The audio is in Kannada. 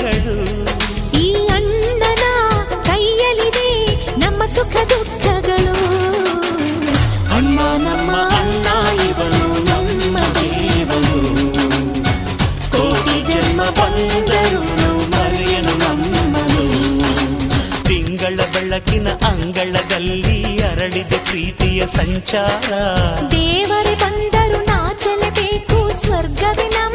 ಮಗಳು. ಈ ಅಣ್ಣನ ಕೈಯಲ್ಲಿದೆ ನಮ್ಮ ಸುಖ ದುಃಖಗಳು. ಅಣ್ಣ ನಮ್ಮ ಅಣ್ಣ ಇವನು ನಮ್ಮ ದೇವನು, ಕೋಟಿ ಜನ್ಮ ಬಂದರು ಮರೆಯನು ನಮ್ಮನು. ತಿಂಗಳ ಬೆಳಕಿನ ಅಂಗಳದಲ್ಲಿ ಅರಳಿದೆ ಪ್ರೀತಿಯ ಸಂಚಾರ. ದೇವರೇ ಬಂದರು ನಾಚಲೇಬೇಕು ಸ್ವರ್ಗವೇ ನಮ್ಮ